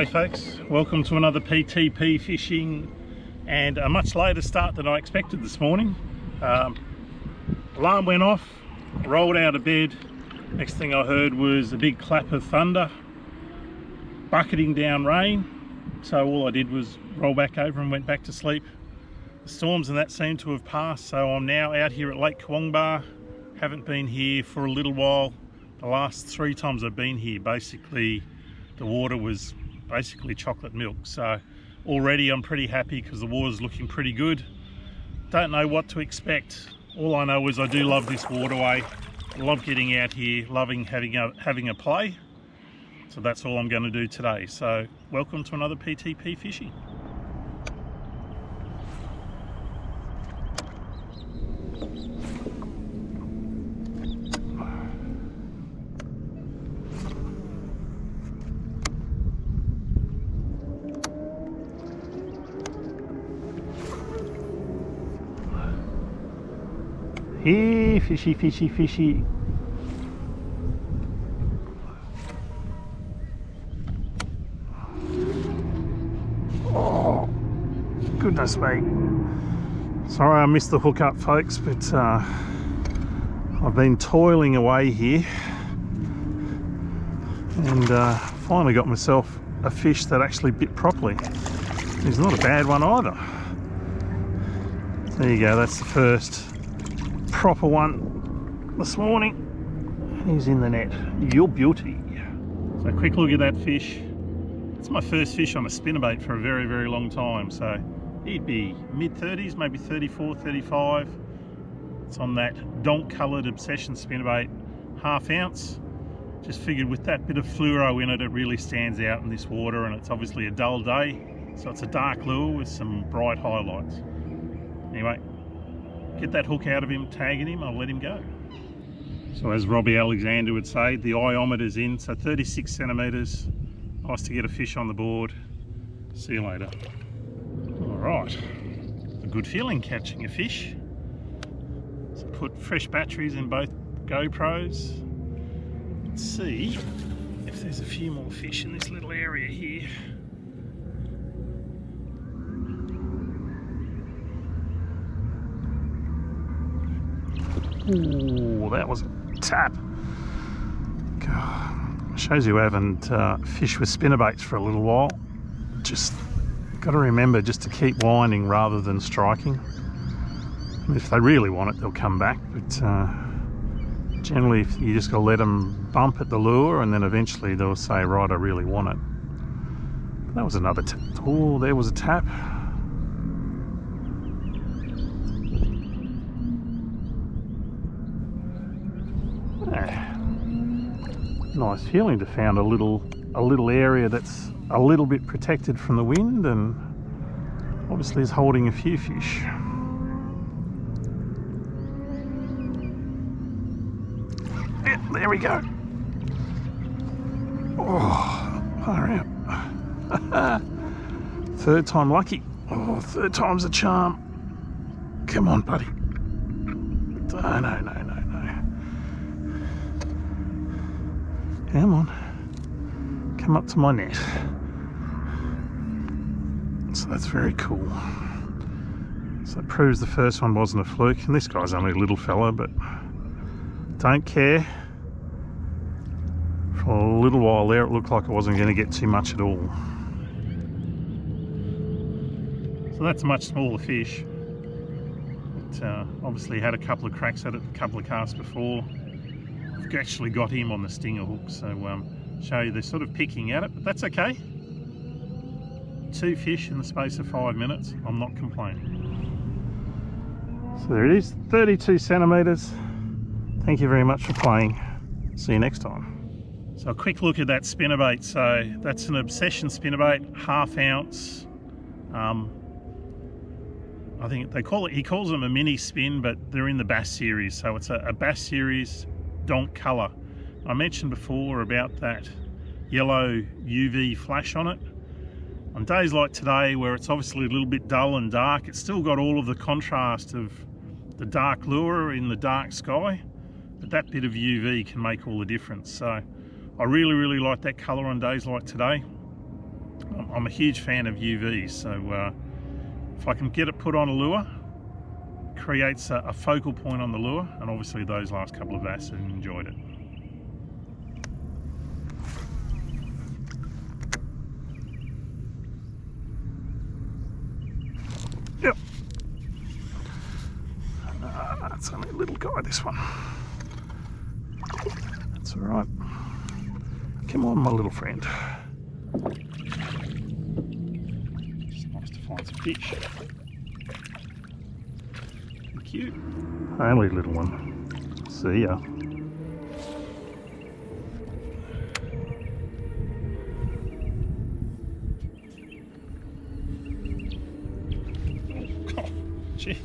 G'day folks, welcome to another PTP fishing, and a much later start than I expected this morning. Alarm went off, rolled out of bed. Next thing I heard was a big clap of thunder, bucketing down rain. So all I did was roll back over and went back to sleep. The storms and that seem to have passed, so I'm now out here at Lake Kurwongbah. Haven't been here for a little while. The last 3 times I've been here, basically the water was basically chocolate milk. So already I'm pretty happy because the water's looking pretty good. Don't know what to expect. All I know is I do love this waterway. I love getting out here, loving having a play. So that's all I'm going to do today. So welcome to another PTP fishing. Here, fishy, fishy, fishy. Oh, goodness me. Sorry I missed the hookup, folks, but I've been toiling away here and finally got myself a fish that actually bit properly. It's not a bad one either. There you go, that's the first proper one this morning. He's in the net. Your beauty. So a quick look at that fish. It's my first fish on a spinnerbait for a very, very long time. So he'd be mid-30s, maybe 34, 35. It's on that donk coloured Obsession spinnerbait, 1/2 ounce. Just figured with that bit of fluoro in it, it really stands out in this water, and it's obviously a dull day. So it's a dark lure with some bright highlights. Anyway, get that hook out of him, tagging him, I'll let him go. So as Robbie Alexander would say, the iometer's in, so 36 centimetres. Nice to get a fish on the board. See you later. All right, a good feeling catching a fish. So put fresh batteries in both GoPros. Let's see if there's a few more fish in this little area here. Ooh, that was a tap. God, shows you haven't fished with spinnerbaits for a little while. Just got to remember just to keep winding rather than striking. And if they really want it, they'll come back. But generally, if you just got to let them bump at the lure, and then eventually they'll say, right, I really want it. But that was another tap. Oh, there was a tap. Nice feeling to found a little area that's a little bit protected from the wind, and obviously is holding a few fish. Yeah, there we go. Oh, far out. Third time lucky. Oh, third time's a charm. Come on, buddy. Oh, no. Come on, come up to my net. So that's very cool. So it proves the first one wasn't a fluke, and this guy's only a little fella, but don't care. For a little while there, it looked like I wasn't going to get too much at all. So that's a much smaller fish. It obviously had a couple of cracks at it, a couple of casts before. Actually got him on the stinger hook, so show you they're sort of picking at it, but that's okay. 2 fish in the space of 5 minutes. I'm not complaining. So there it is, 32 centimetres. Thank you very much for playing. See you next time. So a quick look at that spinnerbait. So that's an Obsession spinnerbait, 1/2 ounce. I think he calls them a mini spin, but they're in the Bass series. So it's a Bass series donk colour. I mentioned before about that yellow UV flash on it. On days like today, where it's obviously a little bit dull and dark, it's still got all of the contrast of the dark lure in the dark sky, but that bit of UV can make all the difference. So I really like that colour on days like today. I'm a huge fan of UVs, so if I can get it put on a lure, creates a focal point on the lure, and obviously those last couple of bass enjoyed it. Yep. That's only a little guy, this one. That's all right. Come on, my little friend. It's nice to find some fish. Cute. Only a little one. See ya. Oh, gee.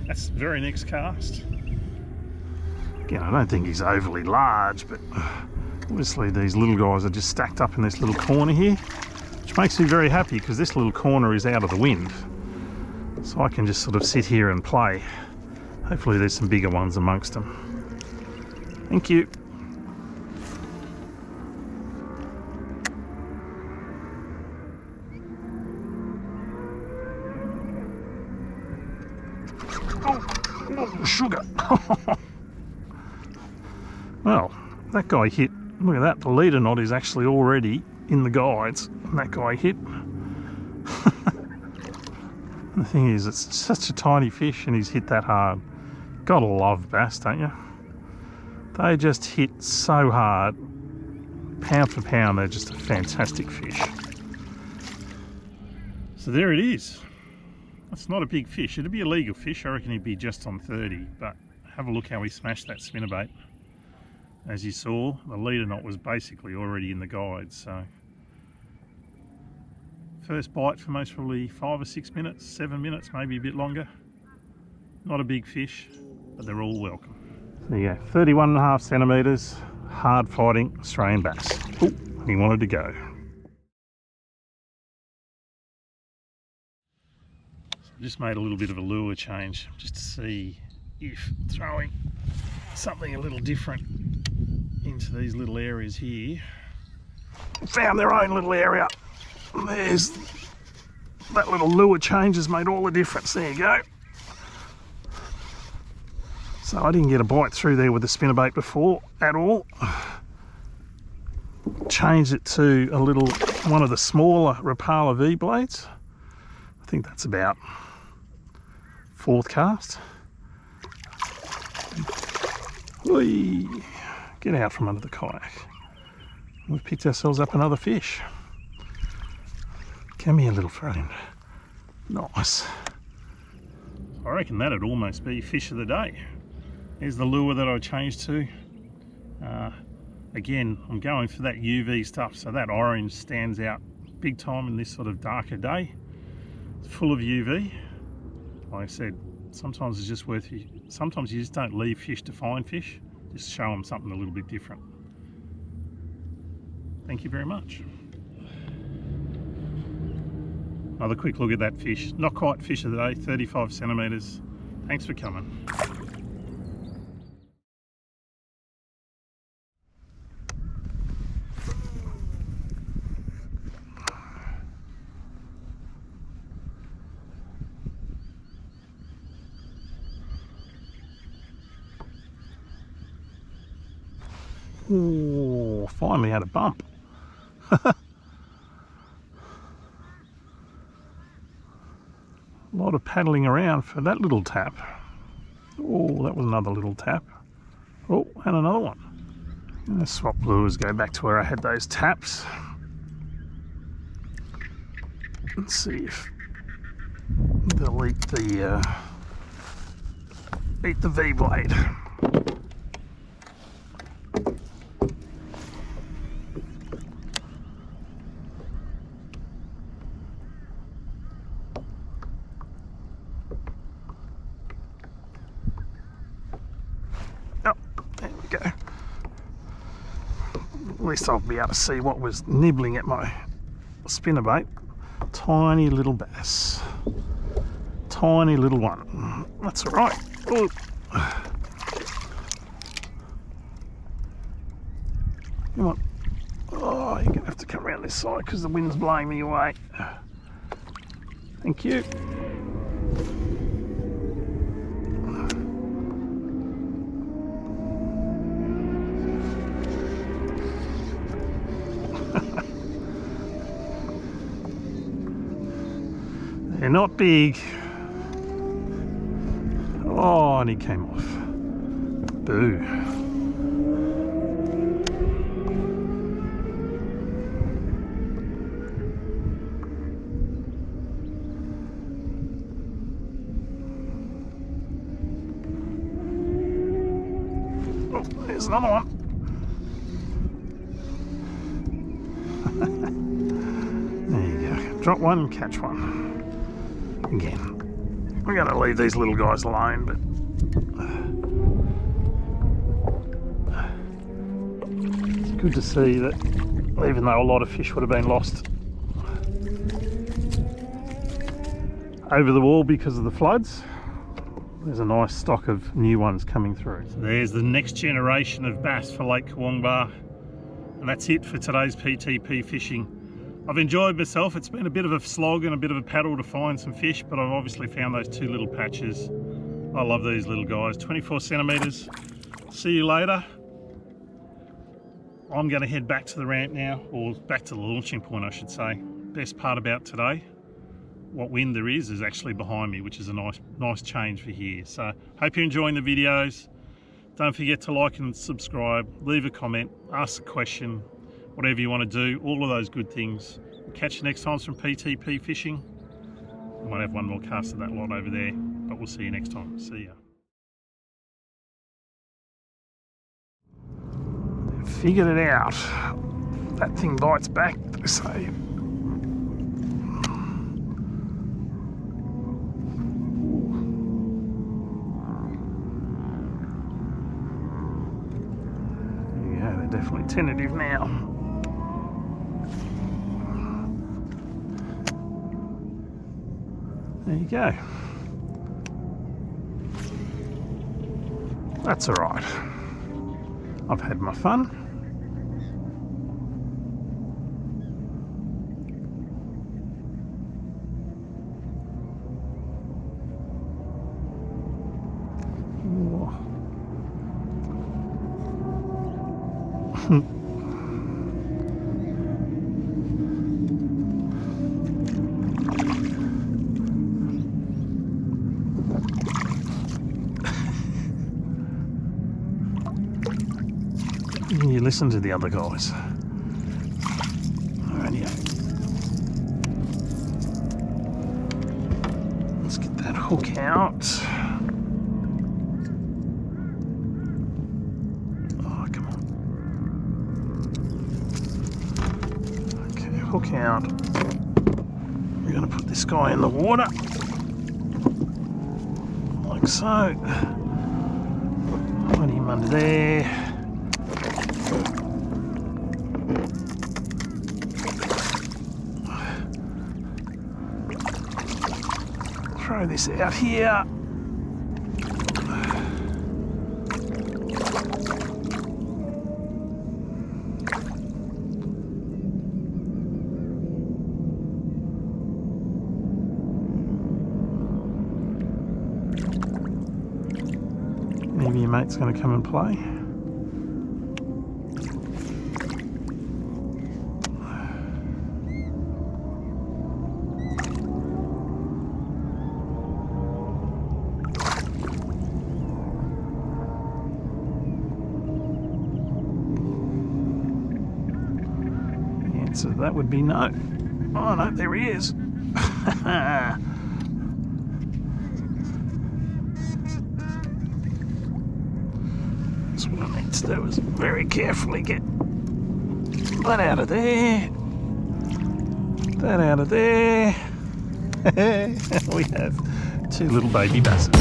That's the very next cast. Again, I don't think he's overly large, but obviously these little guys are just stacked up in this little corner here, which makes me very happy because this little corner is out of the wind. So I can just sort of sit here and play. Hopefully there's some bigger ones amongst them. Thank you. Oh, sugar. Well, that guy hit. Look at that, the leader knot is actually already in the guides, and that guy hit. The thing is, it's such a tiny fish and he's hit that hard. Gotta love bass, don't you? They just hit so hard. Pound for pound, they're just a fantastic fish. So there it is. That's not a big fish. It'd be a legal fish. I reckon he'd be just on 30, but have a look how he smashed that spinnerbait. As you saw, the leader knot was basically already in the guide, so first bite for most probably 5 or 6 minutes, 7 minutes, maybe a bit longer. Not a big fish, but they're all welcome. So yeah, 31.5 centimetres, hard fighting Australian bass. Oh, he wanted to go. So I just made a little bit of a lure change just to see if throwing something a little different into these little areas here. Found their own little area. There's that little lure change has made all the difference. There you go. So I didn't get a bite through there with the spinnerbait before at all. Changed it to a little one of the smaller Rapala V blades. I think that's about 4th cast. Whee! Get out from under the kayak. We've picked ourselves up another fish. Come here, little friend. Nice. I reckon that'd almost be fish of the day. Here's the lure that I changed to. Again, I'm going for that UV stuff, so that orange stands out big time in this sort of darker day. It's full of UV. Like I said, sometimes it's just worth you. Sometimes you just don't leave fish to find fish. Just show them something a little bit different. Thank you very much. Another quick look at that fish. Not quite fish of the day, 35 centimetres. Thanks for coming. Oh, finally had a bump. A lot of paddling around for that little tap. Oh, that was another little tap. Oh, and another one. Let's swap lures, go back to where I had those taps. Let's see if they'll eat the V-blade. At least I'll be able to see what was nibbling at my spinnerbait. Tiny little bass. Tiny little one. That's all right. Ooh. Come on. Oh, you're going to have to come around this side because the wind's blowing me away. Thank you. They're not big. Oh, and he came off. Boo. Oh, there's another one. There you go. Drop one, catch one. Again, I'm going to leave these little guys alone, but it's good to see that even though a lot of fish would have been lost over the wall because of the floods, there's a nice stock of new ones coming through. So there's the next generation of bass for Lake Kurwongbah, and that's it for today's PTP fishing. I've enjoyed myself. It's been a bit of a slog and a bit of a paddle to find some fish, but I've obviously found those two little patches. I love these little guys, 24 centimeters. See you later. I'm going to head back to the ramp now, or back to the launching point, I should say. Best part about today, what wind there is actually behind me, which is a nice change for here. So hope you're enjoying the videos. Don't forget to like and subscribe, leave a comment, ask a question, whatever you want to do, all of those good things. We'll catch you next time from PTP Fishing. I might have one more cast of that lot over there, but we'll see you next time. See ya. Figured it out. That thing bites back, they say. Yeah, they're definitely tentative now. There you go. That's all right. I've had my fun. You listen to the other guys. Alrighty. Let's get that hook out. Oh, come on. Okay, hook out. We're going to put this guy in the water. Like so. Put him under there. Throw this out here. Maybe your mate's going to come and play. So that would be no. Oh no, there he is. So what I need to do is very carefully get that out of there, that out of there. We have two little baby basses.